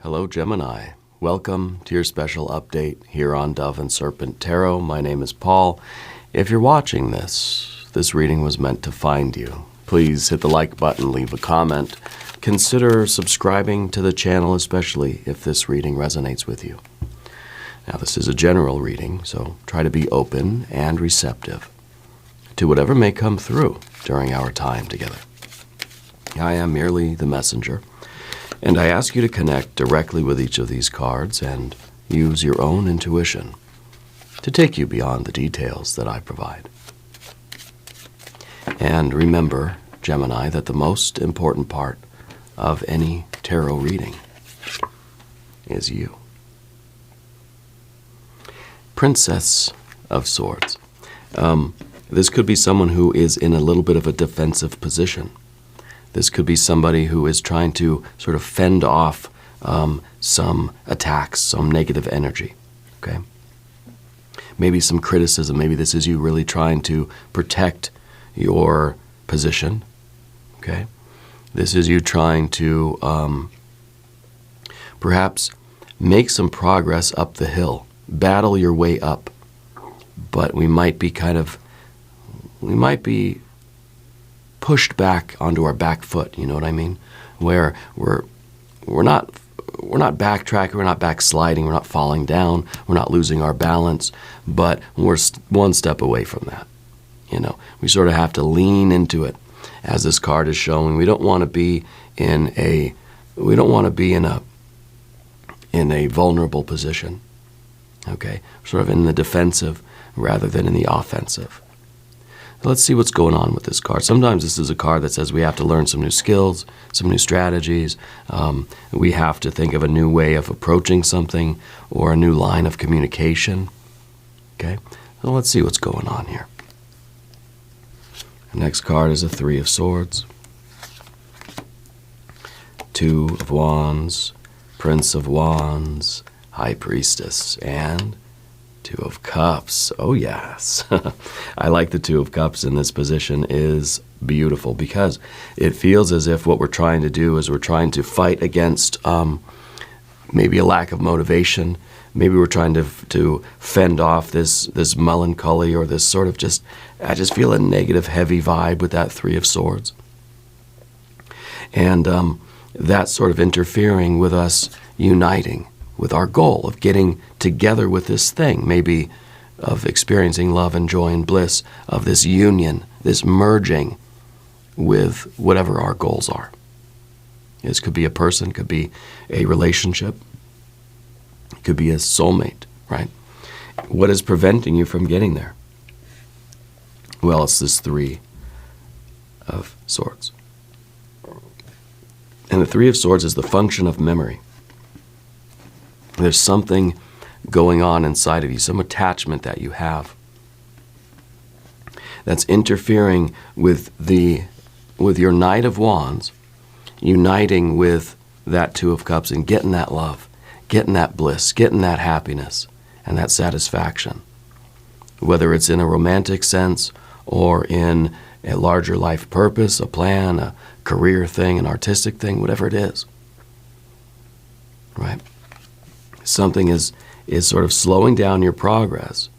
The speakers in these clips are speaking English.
Hello, Gemini. Welcome to your special update here on Dove and Serpent Tarot. My name is Paul. If you're watching this reading was meant to find you. Please hit the like button, leave a comment. Consider subscribing to the channel, especially if this reading resonates with you. Now, this is a general reading, so try to be open and receptive to whatever may come through during our time together. I am merely the messenger, and I ask you to connect directly with each of these cards and use your own intuition to take you beyond the details that I provide. And remember, Gemini, that the most important part of any tarot reading is you. Princess of Swords. This could be someone who is in a little bit of a defensive position. This could be somebody who is trying to sort of fend off some attacks, some negative energy, okay? Maybe some criticism. Maybe this is you really trying to protect your position, okay? This is you trying to perhaps make some progress up the hill, battle your way up, but we might be pushed back onto our back foot, you know what I mean? Where we're not backtracking, we're not backsliding, we're not falling down, we're not losing our balance, but we're one step away from that. You know, we sort of have to lean into it, as this card is showing. We don't want to be in a vulnerable position. Okay, sort of in the defensive rather than in the offensive. Let's see what's going on with this card. Sometimes this is a card that says we have to learn some new skills, some new strategies. We have to think of a new way of approaching something or a new line of communication. Okay, so let's see what's going on here. The next card is a Three of Swords, Two of Wands, Prince of Wands, High Priestess, and Two of Cups. Oh, yes. I like the Two of Cups in this position is beautiful because it feels as if what we're trying to do is we're trying to fight against maybe a lack of motivation. Maybe we're trying to fend off this melancholy or this sort of I just feel a negative, heavy vibe with that Three of Swords. And that's sort of interfering with us uniting with our goal of getting together with this thing, maybe of experiencing love and joy and bliss, of this union, this merging with whatever our goals are. This could be a person, could be a relationship, could be a soulmate, right? What is preventing you from getting there? Well, it's this Three of Swords. And the Three of Swords is the function of memory. There's something going on inside of you, some attachment that you have that's interfering with your Knight of Wands, uniting with that Two of Cups and getting that love, getting that bliss, getting that happiness and that satisfaction. Whether it's in a romantic sense or in a larger life purpose, a plan, a career thing, an artistic thing, whatever it is, right? Something is sort of slowing down your progress,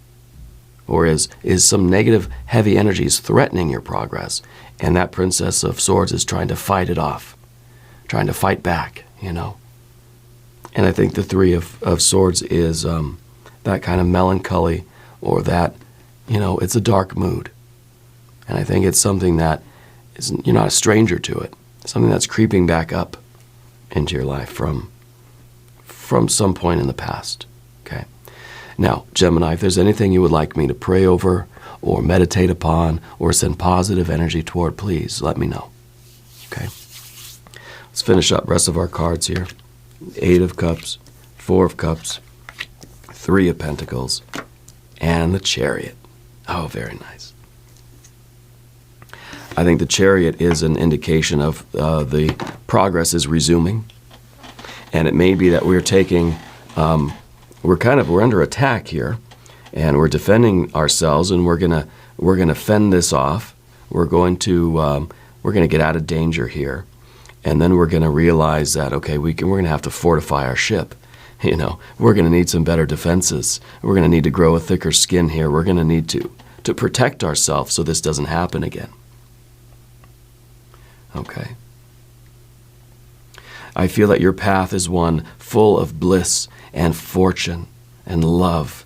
or is some negative, heavy energy is threatening your progress, and that Princess of Swords is trying to fight it off, trying to fight back, you know. And I think the Three of Swords is that kind of melancholy, or that, you know, it's a dark mood. And I think it's something that you're not a stranger to it, something that's creeping back up into your life from some point in the past, okay? Now, Gemini, if there's anything you would like me to pray over or meditate upon or send positive energy toward, please let me know, okay? Let's finish up the rest of our cards here. Eight of Cups, Four of Cups, Three of Pentacles, and the Chariot. Oh, very nice. I think the Chariot is an indication of the progress is resuming. And it may be that we're taking, we're under attack here, and we're defending ourselves, and we're gonna fend this off. We're going to get out of danger here, And then we're going to realize that, okay, we're going to have to fortify our ship. We're going to need some better defenses. We're going to need to grow a thicker skin here. We're going to need to protect ourselves so this doesn't happen again. Okay. I feel that your path is one full of bliss and fortune and love,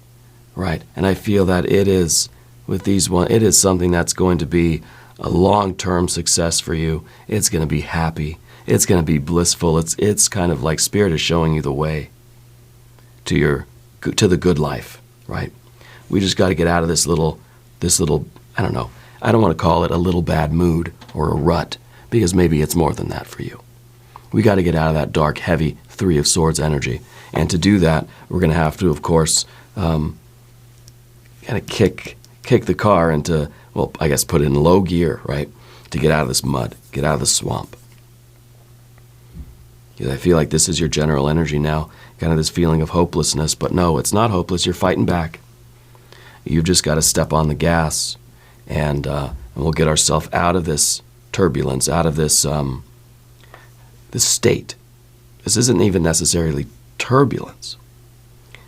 right? And I feel that it is, with these one, it is something that's going to be a long-term success for you. It's going to be happy. It's going to be blissful. It's kind of like Spirit is showing you the way to the good life, right? We just got to get out of this little, I don't know, I don't want to call it a little bad mood or a rut, because maybe it's more than that for you. We got to get out of that dark, heavy Three of Swords energy. And to do that, we're going to have to, of course, kind of kick the car into, well, I guess put it in low gear, right? To get out of this mud, get out of the swamp. Because I feel like this is your general energy now, kind of this feeling of hopelessness. But no, it's not hopeless. You're fighting back. You've just got to step on the gas, and we'll get ourselves out of this turbulence, out of this this state. This isn't even necessarily turbulence.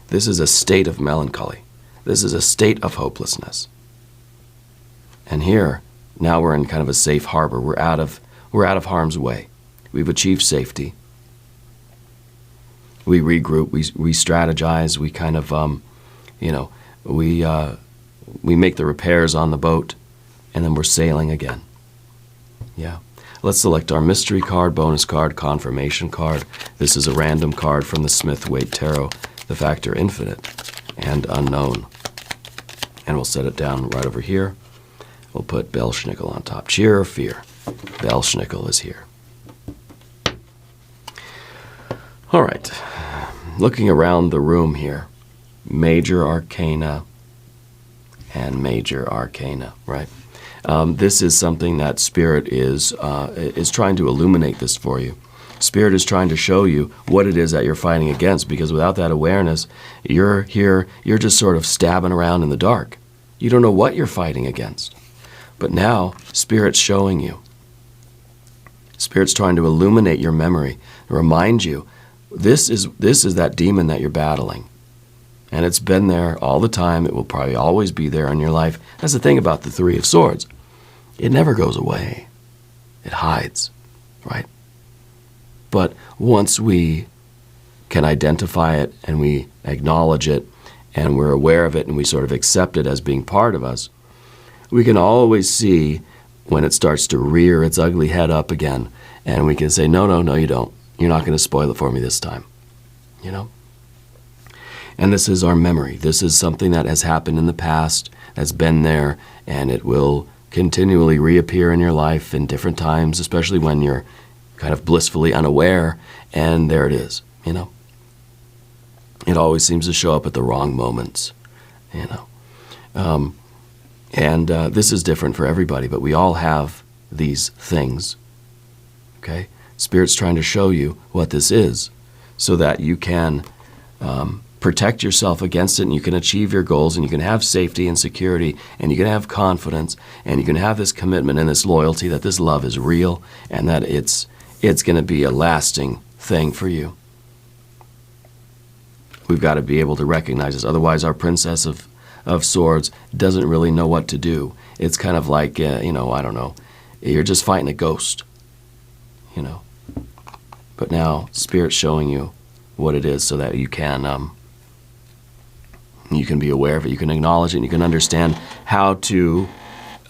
This is a state of melancholy. This is a state of hopelessness. And here, now we're in kind of a safe harbor. We're out of harm's way. We've achieved safety. We regroup. We strategize. We kind of, we make the repairs on the boat, and then we're sailing again. Yeah. Let's select our mystery card, bonus card, confirmation card. This is a random card from the Smith-Waite Tarot, the factor infinite and unknown. And we'll set it down right over here. We'll put Belsnickel on top. Cheer or fear? Belsnickel is here. All right. Looking around the room here, major arcana and major arcana, right? This is something that Spirit is trying to illuminate this for you. Spirit is trying to show you what it is that you're fighting against, because without that awareness, you're just sort of stabbing around in the dark. You don't know what you're fighting against. But now, Spirit's showing you. Spirit's trying to illuminate your memory, remind you, this is that demon that you're battling. And it's been there all the time. It will probably always be there in your life. That's the thing about the Three of Swords. It never goes away. It hides, right? But once we can identify it and we acknowledge it and we're aware of it and we sort of accept it as being part of us, we can always see when it starts to rear its ugly head up again, and we can say, no, you don't. You're not going to spoil it for me this time, And this is our memory. This is something that has happened in the past, that's been there, and it will continually reappear in your life in different times, especially when you're kind of blissfully unaware, and there it is, It always seems to show up at the wrong moments, This is different for everybody, but we all have these things, okay? Spirit's trying to show you what this is so that you can protect yourself against it, and you can achieve your goals, and you can have safety and security, and you can have confidence, and you can have this commitment and this loyalty that this love is real and that it's going to be a lasting thing for you. We've got to be able to recognize this. Otherwise, our Princess of Swords doesn't really know what to do. It's kind of like, I don't know, you're just fighting a ghost, But now, Spirit's showing you what it is so that you can be aware of it, you can acknowledge it, and you can understand how to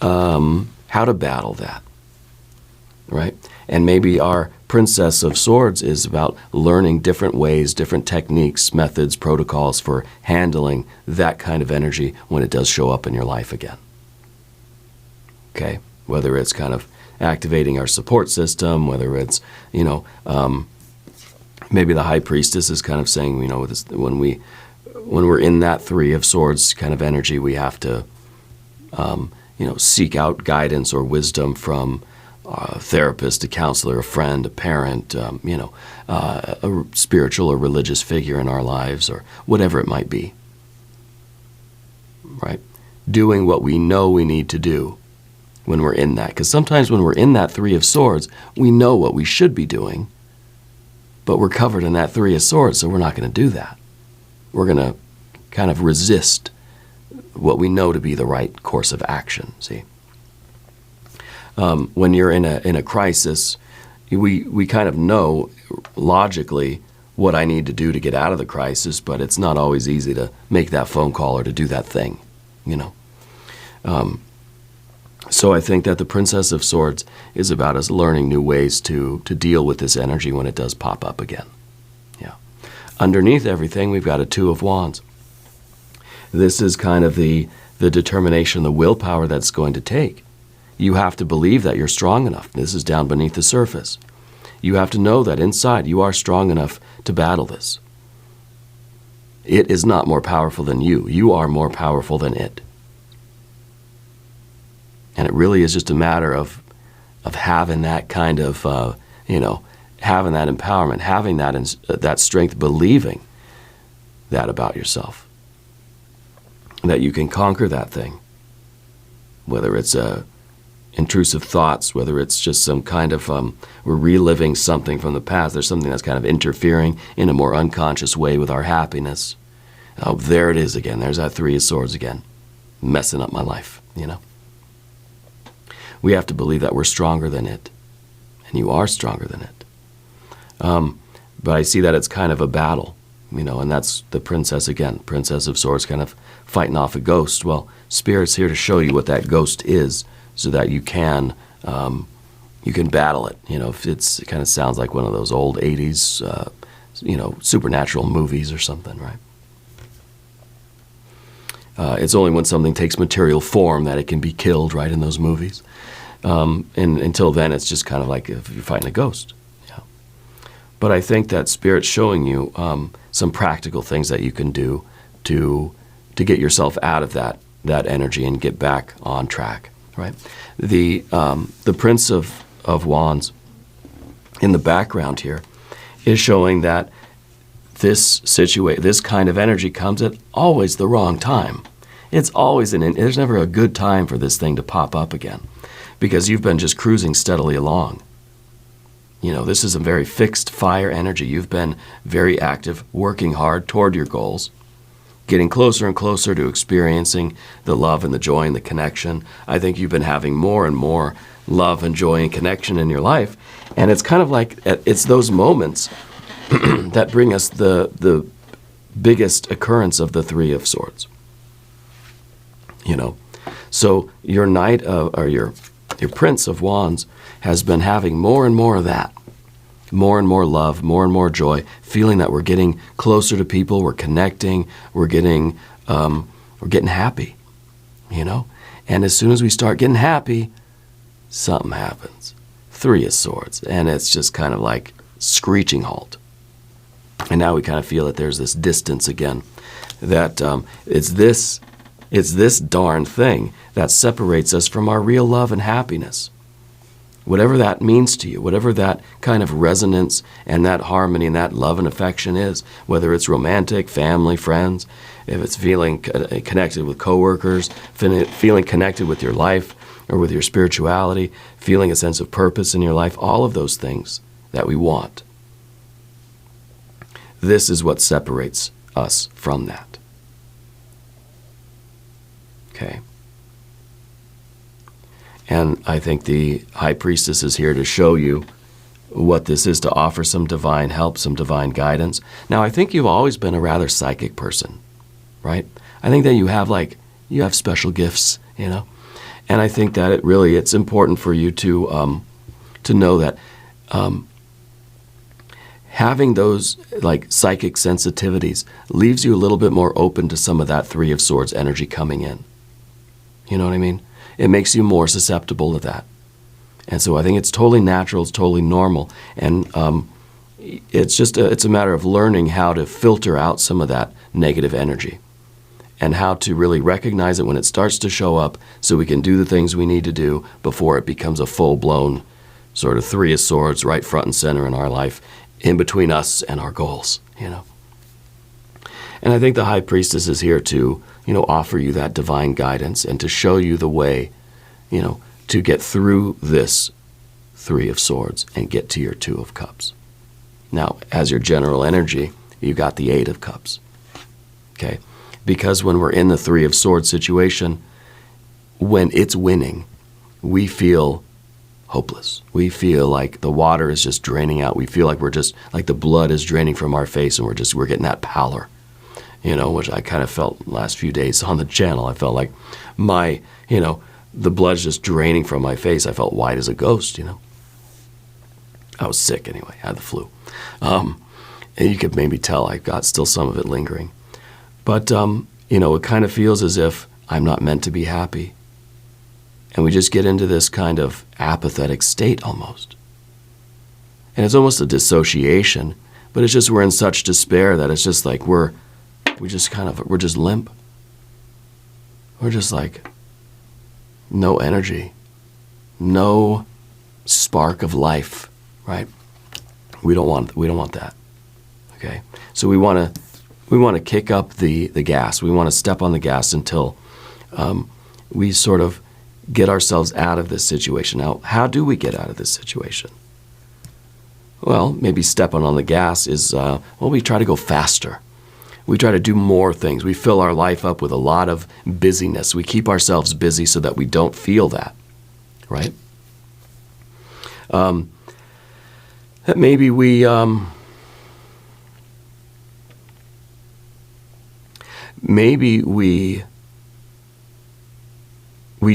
battle that, right? And maybe our Princess of Swords is about learning different ways, different techniques, methods, protocols for handling that kind of energy when it does show up in your life again. Okay? Whether it's kind of activating our support system, whether it's, maybe the High Priestess is kind of saying, when we're in that Three of Swords kind of energy, we have to, seek out guidance or wisdom from a therapist, a counselor, a friend, a parent, a spiritual or religious figure in our lives, or whatever it might be, right? Doing what we know we need to do when we're in that. Because sometimes when we're in that Three of Swords, we know what we should be doing, but we're covered in that Three of Swords, so we're not going to do that. We're going to kind of resist what we know to be the right course of action, see? When you're in a crisis, we kind of know logically what I need to do to get out of the crisis, but it's not always easy to make that phone call or to do that thing, you know. So I think that the Princess of Swords is about us learning new ways to deal with this energy when it does pop up again. Yeah. Underneath everything, we've got a Two of Wands. This is kind of the determination, the willpower that's going to take. You have to believe that you're strong enough. This is down beneath the surface. You have to know that inside you are strong enough to battle this. It is not more powerful than you. You are more powerful than it. And it really is just a matter of having that kind of, having that empowerment, having that strength, believing that about yourself. That you can conquer that thing. Whether it's intrusive thoughts, whether it's just some kind of, we're reliving something from the past, there's something that's kind of interfering in a more unconscious way with our happiness. Oh, there it is again. There's that Three of Swords again, messing up my life, you know. We have to believe that we're stronger than it, and you are stronger than it. But I see that it's kind of a battle, you know, and that's the princess again, Princess of Swords, kind of fighting off a ghost. Well, Spirit's here to show you what that ghost is, so that you can battle it. You know, if it kind of sounds like one of those old 80s, supernatural movies or something, right? It's only when something takes material form that it can be killed, right, in those movies. And until then, it's just kind of like if you're fighting a ghost. Yeah. But I think that Spirit's showing you some practical things that you can do to get yourself out of that energy and get back on track. Right, the Prince of Wands in the background here is showing that this kind of energy comes at always the wrong time. It's always there's never a good time for this thing to pop up again, because you've been just cruising steadily along. You know, this is a very fixed fire energy. You've been very active, working hard toward your goals, getting closer and closer to experiencing the love and the joy and the connection. I think you've been having more and more love and joy and connection in your life. And it's kind of like, it's those moments that bring us the biggest occurrence of the Three of Swords. You know, so your your Prince of Wands has been having more and more of that. More and more love, more and more joy, feeling that we're getting closer to people, we're connecting, we're getting happy, you know? And as soon as we start getting happy, something happens. Three of Swords, and it's just kind of like screeching halt. And now we kind of feel that there's this distance again, that it's this darn thing that separates us from our real love and happiness. Whatever that means to you, whatever that kind of resonance and that harmony and that love and affection is, whether it's romantic, family, friends, if it's feeling connected with coworkers, feeling connected with your life or with your spirituality, feeling a sense of purpose in your life, all of those things that we want. This is what separates us from that. Okay. And I think the High Priestess is here to show you what this is, to offer some divine help, some divine guidance. Now, I think you've always been a rather psychic person, right? I think that you have special gifts, you know? And I think that it's important for you to know that having those like psychic sensitivities leaves you a little bit more open to some of that Three of Swords energy coming in. You know what I mean? It makes you more susceptible to that. And so I think it's totally natural, it's totally normal. And it's a matter of learning how to filter out some of that negative energy and how to really recognize it when it starts to show up, so we can do the things we need to do before it becomes a full-blown sort of Three of Swords right front and center in our life, in between us and our goals, you know. And I think the High Priestess is here to, offer you that divine guidance and to show you the way, to get through this Three of Swords and get to your Two of Cups. Now, as your general energy, you got the Eight of Cups. Okay? Because when we're in the Three of Swords situation, when it's winning, we feel hopeless. We feel like the water is just draining out. We feel like we're just, like the blood is draining from our face, and we're getting that pallor, which I kind of felt last few days on the channel. I felt like the blood's just draining from my face. I felt white as a ghost, I was sick anyway. I had the flu. And you could maybe tell I got still some of it lingering. But, it kind of feels as if I'm not meant to be happy. And we just get into this kind of apathetic state almost. And it's almost a dissociation, but it's just we're in such despair that it's just like we're just limp. We're just like no energy, no spark of life, right? We don't want that. Okay? So we want to kick up the gas. We want to step on the gas until we sort of get ourselves out of this situation. Now, how do we get out of this situation? Well, maybe stepping on the gas is, we try to go faster. We try to do more things. We fill our life up with a lot of busyness. We keep ourselves busy so that we don't feel that, right? That maybe we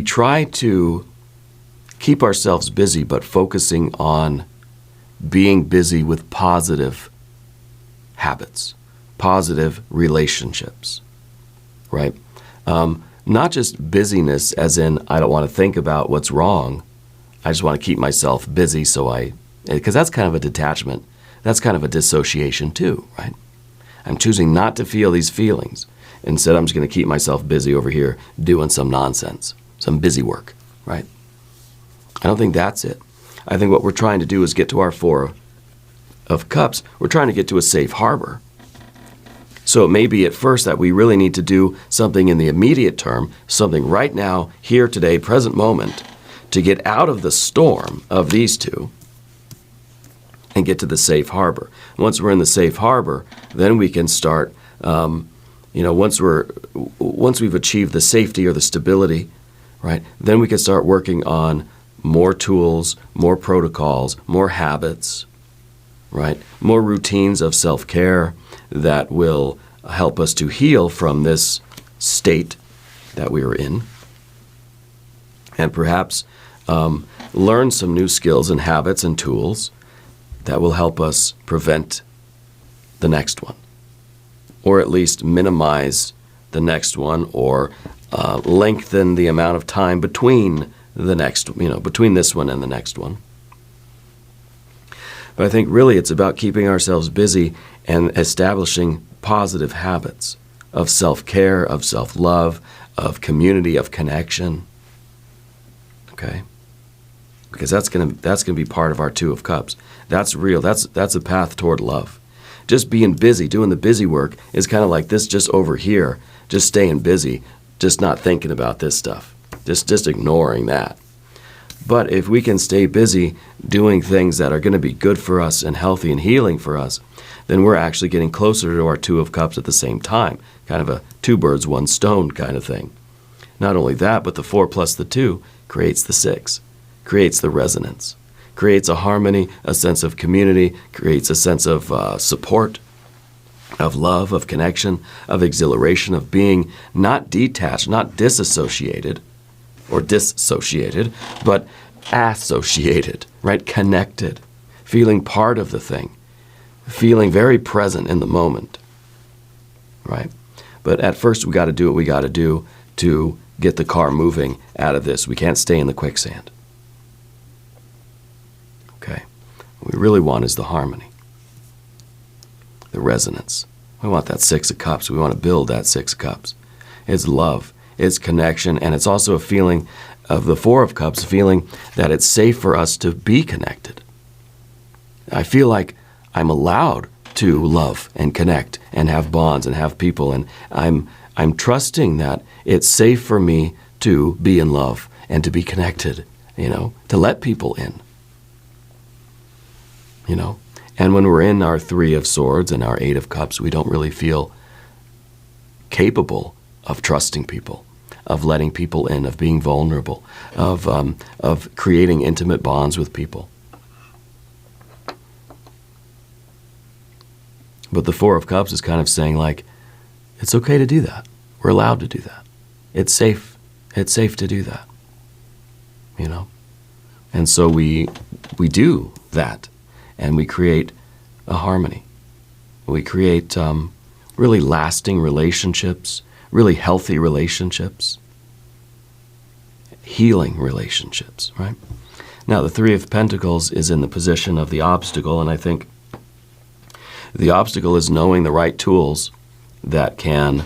try to keep ourselves busy, but focusing on being busy with positive habits, positive relationships, right? Not just busyness as in I don't want to think about what's wrong. I just want to keep myself busy because that's kind of a detachment. That's kind of a dissociation too, right? I'm choosing not to feel these feelings. Instead, I'm just going to keep myself busy over here doing some nonsense, some busy work, right? I don't think that's it. I think what we're trying to do is get to our Four of Cups. We're trying to get to a safe harbor. So it may be at first that we really need to do something in the immediate term, something right now, here, today, present moment, to get out of the storm of these two and get to the safe harbor. Once we're in the safe harbor, then we can start, once we've achieved the safety or the stability, right, then we can start working on more tools, more protocols, more habits, right, more routines of self-care that will help us to heal from this state that we are in, and perhaps learn some new skills and habits and tools that will help us prevent the next one, or at least minimize the next one, or lengthen the amount of time between the next, between this one and the next one. But I think really it's about keeping ourselves busy and establishing positive habits of self-care, of self-love, of community, of connection. Okay? Because that's gonna be part of our Two of Cups. That's real. That's a path toward love. Just being busy, doing the busy work is kind of like this, just over here, just staying busy, just not thinking about this stuff, just ignoring that. But if we can stay busy doing things that are going to be good for us and healthy and healing for us, then we're actually getting closer to our Two of Cups at the same time. Kind of a two birds, one stone kind of thing. Not only that, but the 4 plus the 2 creates the 6, creates the resonance, creates a harmony, a sense of community, creates a sense of support, of love, of connection, of exhilaration, of being not detached, not disassociated, or dissociated, but associated, right? Connected, feeling part of the thing, feeling very present in the moment, right? But at first we got to do what we got to do to get the car moving out of this. We can't stay in the quicksand. Okay? What we really want is the harmony, the resonance. We want that 6 of Cups. We want to build that 6 of Cups. It's love. It's connection, and it's also a feeling of the 4 of Cups, feeling that it's safe for us to be connected. I feel like I'm allowed to love and connect and have bonds and have people, and I'm trusting that it's safe for me to be in love and to be connected to let people in. And when we're in our Three of Swords and our Eight of Cups, we don't really feel capable of trusting people, of letting people in, of being vulnerable, of creating intimate bonds with people. But the Four of Cups is kind of saying, like, it's okay to do that. We're allowed to do that. It's safe. It's safe to do that. And so we do that, and we create a harmony. We create really lasting relationships, really healthy relationships, healing relationships, right? Now, the Three of Pentacles is in the position of the obstacle, and I think the obstacle is knowing the right tools that can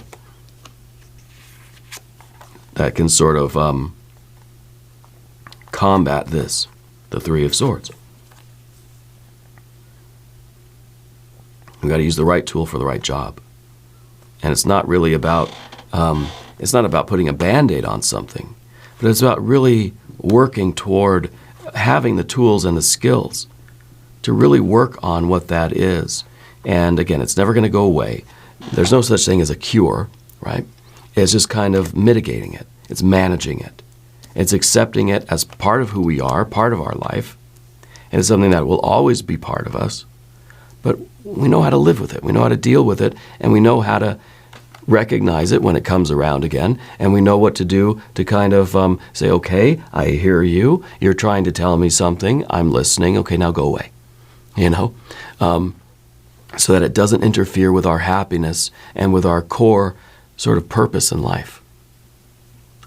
sort of combat this, the Three of Swords. We've got to use the right tool for the right job. And it's not really about, it's not about putting a Band-Aid on something, but it's about really working toward having the tools and the skills to really work on what that is. And again, it's never going to go away. There's no such thing as a cure, right? It's just kind of mitigating it. It's managing it. It's accepting it as part of who we are, part of our life. And it's something that will always be part of us. But we know how to live with it. We know how to deal with it. And we know how to recognize it when it comes around again. And we know what to do to kind of say, okay, I hear you. You're trying to tell me something. I'm listening. Okay, now go away. So that it doesn't interfere with our happiness and with our core sort of purpose in life.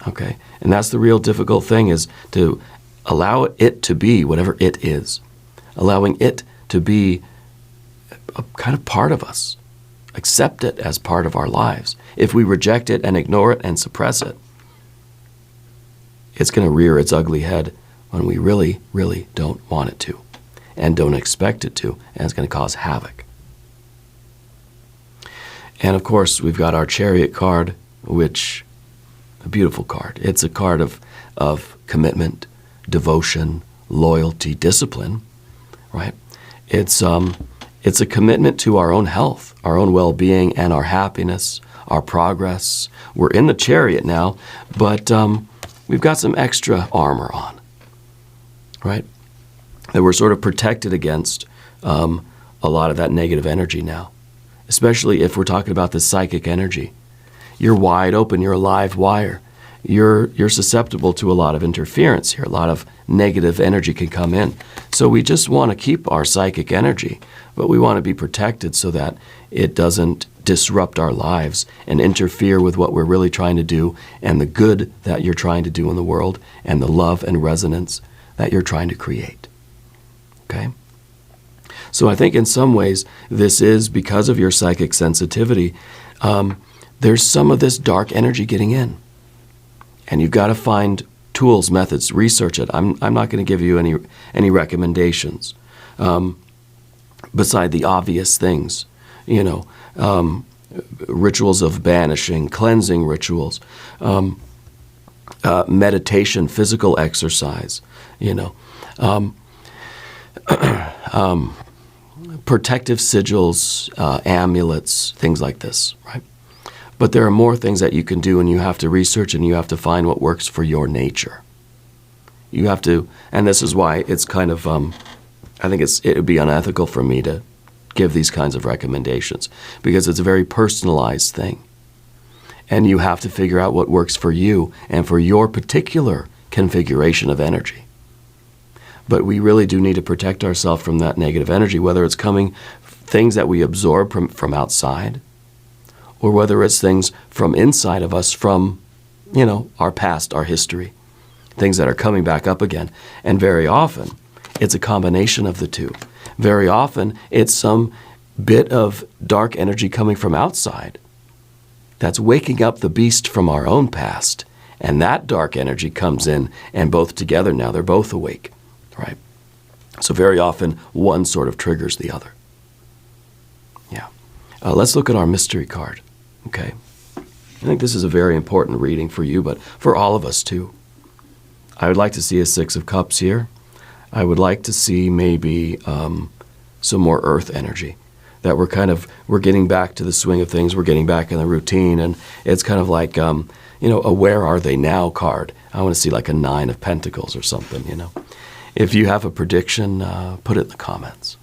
Okay? And that's the real difficult thing, is to allow it to be whatever it is. Allowing it to be a kind of part of us. Accept it as part of our lives. If we reject it and ignore it and suppress it, it's going to rear its ugly head when we really, really don't want it to and don't expect it to, and it's going to cause havoc. And of course, we've got our Chariot card, which, a beautiful card. It's a card of commitment, devotion, loyalty, discipline, right? It's a commitment to our own health, our own well-being, and our happiness, our progress. We're in the Chariot now, but we've got some extra armor on, right? That we're sort of protected against a lot of that negative energy now. Especially if we're talking about the psychic energy. You're wide open, you're a live wire. You're susceptible to a lot of interference here. A lot of negative energy can come in. So we just want to keep our psychic energy, but we want to be protected so that it doesn't disrupt our lives and interfere with what we're really trying to do and the good that you're trying to do in the world and the love and resonance that you're trying to create. Okay? So I think in some ways, this is because of your psychic sensitivity, there's some of this dark energy getting in. And you've got to find tools, methods, research it. I'm not going to give you any recommendations beside the obvious things, rituals of banishing, cleansing rituals, meditation, physical exercise, protective sigils, amulets, things like this, right? But there are more things that you can do, and you have to research and you have to find what works for your nature. You have to, and this is why it's kind of, I think it would be unethical for me to give these kinds of recommendations, because it's a very personalized thing. And you have to figure out what works for you and for your particular configuration of energy. But we really do need to protect ourselves from that negative energy, whether it's coming things that we absorb from outside, or whether it's things from inside of us, from, our past, our history, things that are coming back up again. And very often, it's a combination of the two. Very often, it's some bit of dark energy coming from outside that's waking up the beast from our own past. And that dark energy comes in, and both together now, they're both awake. Right? So very often, one sort of triggers the other. Yeah. Let's look at our mystery card. Okay? I think this is a very important reading for you, but for all of us too. I would like to see a Six of Cups here. I would like to see maybe some more earth energy. That we're getting back to the swing of things. We're getting back in the routine. And it's kind of like, a where are they now card. I want to see like a Nine of Pentacles or something, If you have a prediction, put it in the comments.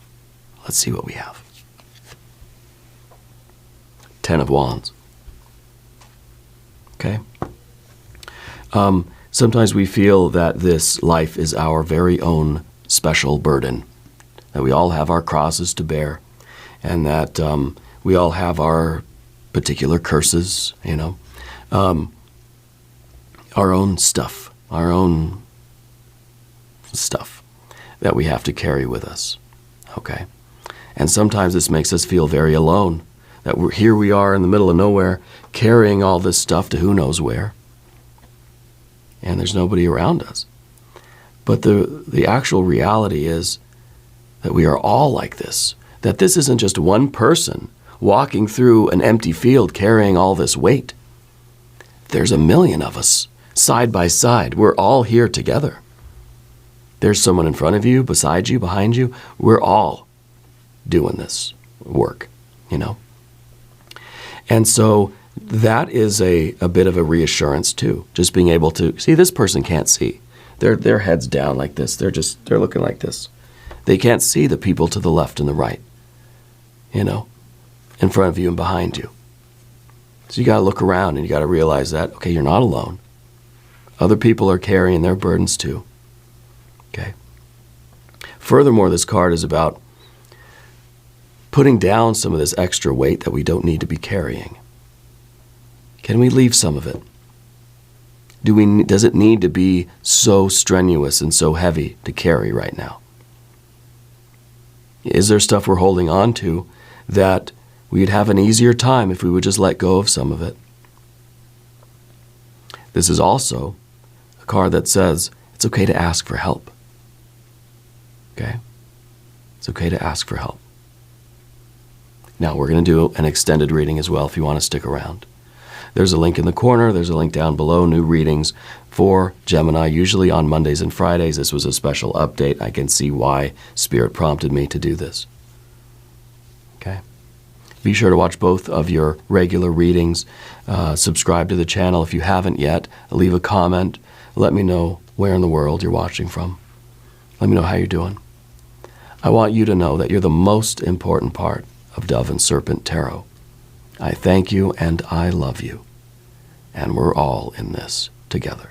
Let's see what we have. Ten of Wands. Okay. Sometimes we feel that this life is our very own special burden, that we all have our crosses to bear, and that we all have our particular curses, our own stuff that we have to carry with us, okay? And sometimes this makes us feel very alone, that here we are in the middle of nowhere, carrying all this stuff to who knows where, and there's nobody around us. But the actual reality is that we are all like this, that this isn't just one person walking through an empty field carrying all this weight. There's a million of us, side by side. We're all here together. There's someone in front of you, beside you, behind you. We're all doing this work, And so that is a bit of a reassurance too, just being able to see this person can't see. Their head's down like this. They're looking like this. They can't see the people to the left and the right, in front of you and behind you. So you got to look around and you got to realize that, okay, you're not alone. Other people are carrying their burdens too. Okay. Furthermore, this card is about putting down some of this extra weight that we don't need to be carrying. Can we leave some of it? Does it need to be so strenuous and so heavy to carry right now? Is there stuff we're holding on to that we'd have an easier time if we would just let go of some of it? This is also a card that says it's okay to ask for help. Okay? It's okay to ask for help. Now, we're going to do an extended reading as well if you want to stick around. There's a link in the corner. There's a link down below. New readings for Gemini, usually on Mondays and Fridays. This was a special update. I can see why Spirit prompted me to do this. Okay? Be sure to watch both of your regular readings. Subscribe to the channel if you haven't yet. Leave a comment. Let me know where in the world you're watching from. Let me know how you're doing. I want you to know that you're the most important part of Dove and Serpent Tarot. I thank you and I love you. And we're all in this together.